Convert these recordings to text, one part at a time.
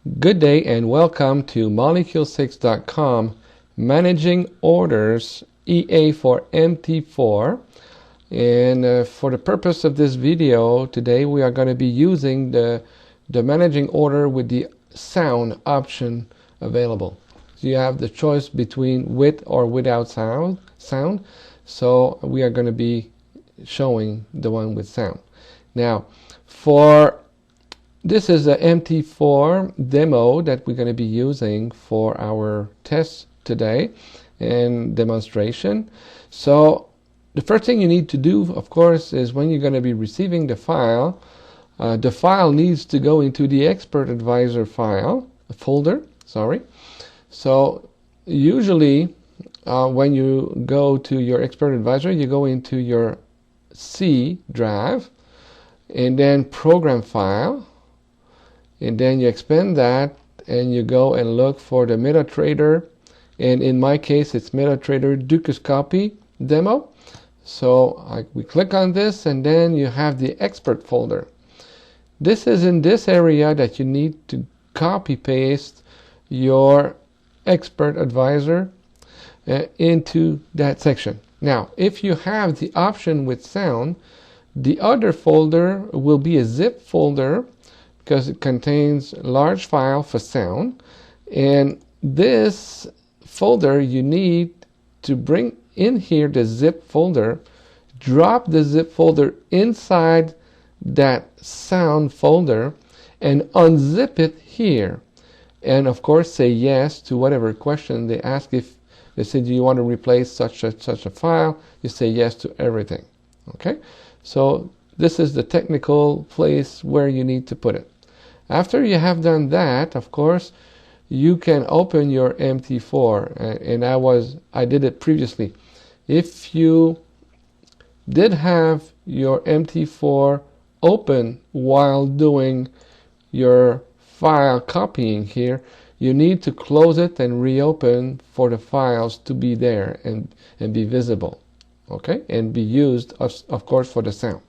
Good day and welcome to molecule6.com Managing Orders EA for MT4. And for the purpose of this video today, we are going to be using the managing order with the sound option available. So you have the choice between with or without sound. So we are going to be showing the one with sound. Now, this is a MT4 demo that we're going to be using for our test today and demonstration. So the first thing you need to do, of course, is when you're going to be receiving the file needs to go into the Expert Advisor folder. So usually when you go to your Expert Advisor, you go into your C drive and then Program File. And then you expand that and you go and look for the MetaTrader, and in my case it's MetaTrader Ducoscopy demo. So we click on this and then you have the expert folder. This is in this area that you need to copy paste your Expert Advisor into that section. Now if you have the option with sound, the other folder will be a zip folder because it contains large file for sound, and this folder you need to bring in here the zip folder, drop the zip folder inside that sound folder and unzip it here, and of course say yes to whatever question they ask. If they say, do you want to replace such a file, you say yes to everything. Okay, so this is the technical place where you need to put it. After you have done that, of course, you can open your MT4, and I did it previously. If you did have your MT4 open while doing your file copying here, you need to close it and reopen for the files to be there and be visible, okay, and be used, of course, for the sound.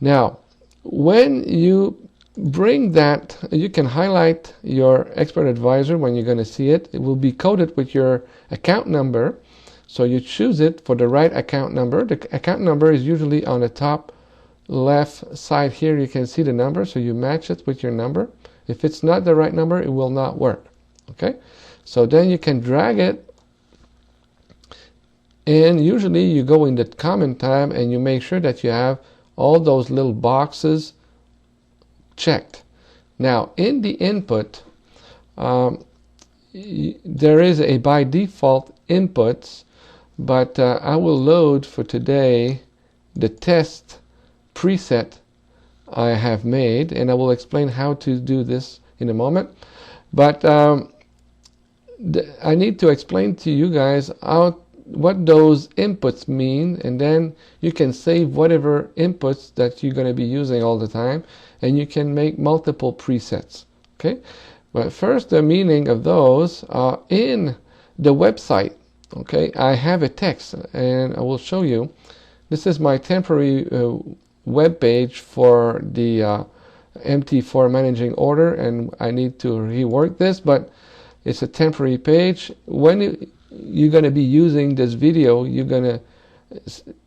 Now, when you bring that, you can highlight your Expert Advisor when you're going to see it. It will be coded with your account number, so you choose it for the right account number. The account number is usually on the top left side here. You can see the number, so you match it with your number. If it's not the right number, it will not work. Okay, so then you can drag it, and usually you go in the comment tab and you make sure that you have all those little boxes checked. Now in the input, there is a by default inputs, but I will load for today the test preset I have made, and I will explain how to do this in a moment. But I need to explain to you guys what those inputs mean, and then you can save whatever inputs that you're going to be using all the time, and you can make multiple presets. Okay, but first, the meaning of those are in the website. Okay, I have a text and I will show you. This is my temporary web page for the MT4 managing order, and I need to rework this, but it's a temporary page. When you're going to be using this video, you're going to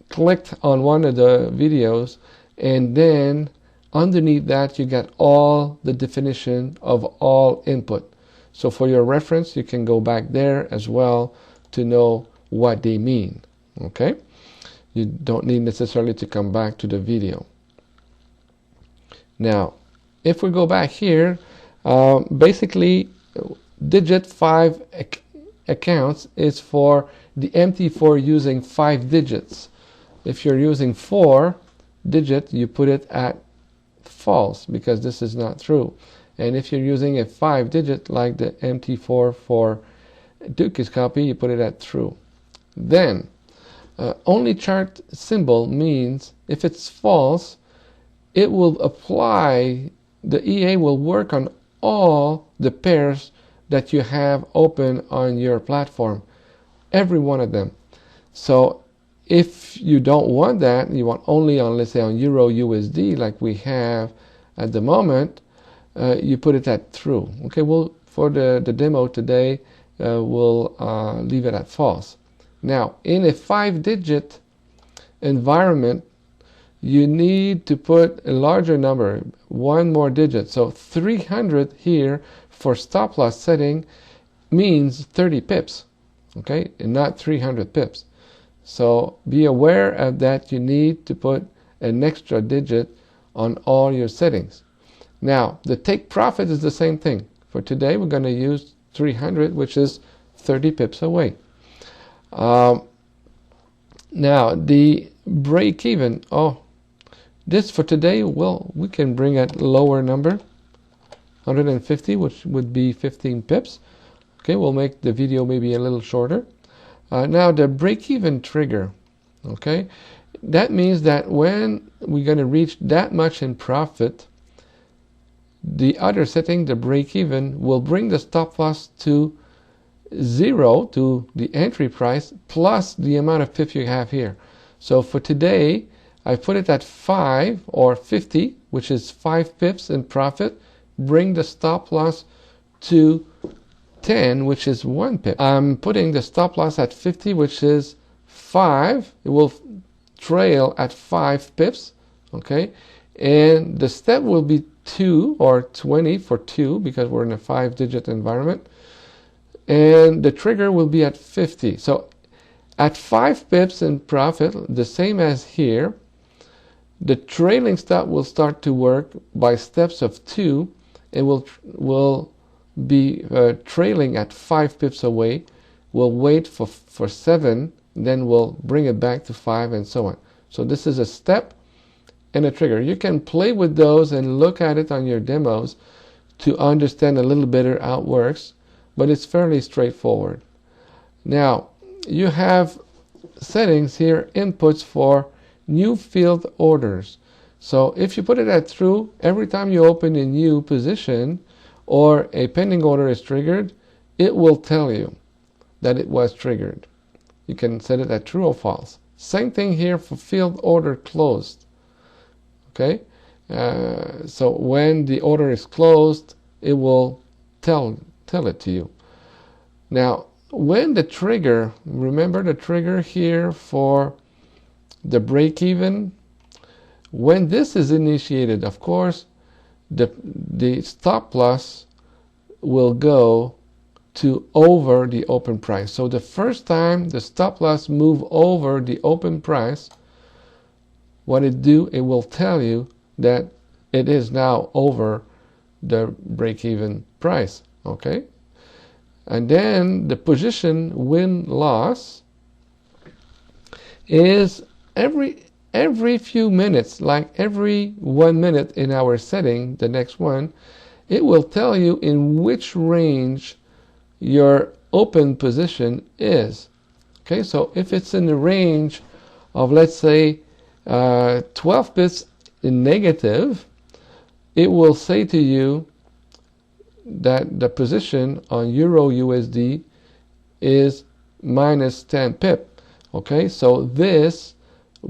click on one of the videos, and then underneath that you get all the definition of all input. So for your reference, you can go back there as well to know what they mean. Okay, you don't need necessarily to come back to the video. Now if we go back here, basically digit 5 accounts is for the MT4 using 5 digits. If you're using 4 digit, you put it at false because this is not true. And if you're using a 5 digit like the MT4 for Ducoscopy, you put it at true. Then only chart symbol means if it's false, it will apply, the EA will work on all the pairs that you have open on your platform, every one of them. So if you don't want that, you want only on, let's say, on Euro USD like we have at the moment, you put it at true. Okay, well, for the demo today, we'll leave it at false. Now, in a 5-digit environment, you need to put a larger number, one more digit. So 300 here for stop loss setting means 30 pips, okay, and not 300 pips. So be aware of that. You need to put an extra digit on all your settings. Now, the take profit is the same thing. For today, we're going to use 300, which is 30 pips away. Now, the break even, this for today, well, we can bring a lower number, 150, which would be 15 pips. Okay, we'll make the video maybe a little shorter. Now, the break-even trigger, okay, that means that when we're going to reach that much in profit, the other setting, the break-even, will bring the stop loss to 0, to the entry price, plus the amount of pips you have here. So for today, I put it at 5 or 50, which is 5 pips in profit, bring the stop loss to 10, which is 1 pip. I'm putting the stop loss at 50, which is 5. It will trail at 5 pips, okay? And the step will be 2 or 20 for 2 because we're in a 5-digit environment. And the trigger will be at 50. So at 5 pips in profit, the same as here, the trailing stop will start to work by steps of 2 and will be trailing at 5 pips away. We'll wait for 7, then we'll bring it back to 5 and so on. So this is a step and a trigger. You can play with those and look at it on your demos to understand a little better how it works, but it's fairly straightforward. Now, you have settings here, inputs for new field orders. So if you put it at true, every time you open a new position or a pending order is triggered, it will tell you that it was triggered. You can set it at true or false. Same thing here for field order closed. Okay, so when the order is closed, it will tell it to you. Now, when the trigger, remember the trigger here for the break-even, when this is initiated, of course, the stop loss will go to over the open price. So the first time the stop loss move over the open price, what it will tell you that it is now over the break-even price, okay? And then the position win-loss is every few minutes, like every 1 minute in our setting, the next one, it will tell you in which range your open position is. Okay, so if it's in the range of, let's say, 12 bits in negative, it will say to you that the position on Euro USD is minus 10 pip. Okay, so this it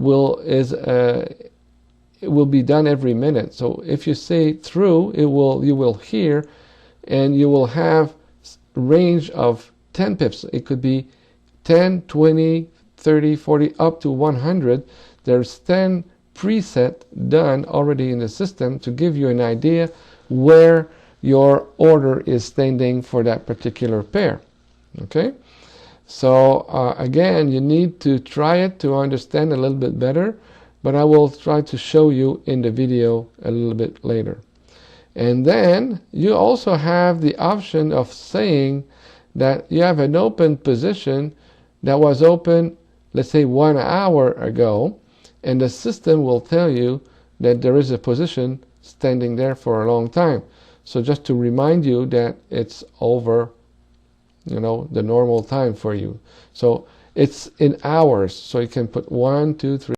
will be done every minute. So if you say true, you will hear, and you will have range of 10 pips. It could be 10, 20, 30, 40, up to 100. There's 10 preset done already in the system to give you an idea where your order is standing for that particular pair. Okay, so again, you need to try it to understand a little bit better, but I will try to show you in the video a little bit later. And then you also have the option of saying that you have an open position that was open, let's say 1 hour ago, and the system will tell you that there is a position standing there for a long time. So just to remind you that it's over, the normal time for you. So it's in hours. So you can put 1, 2, 3.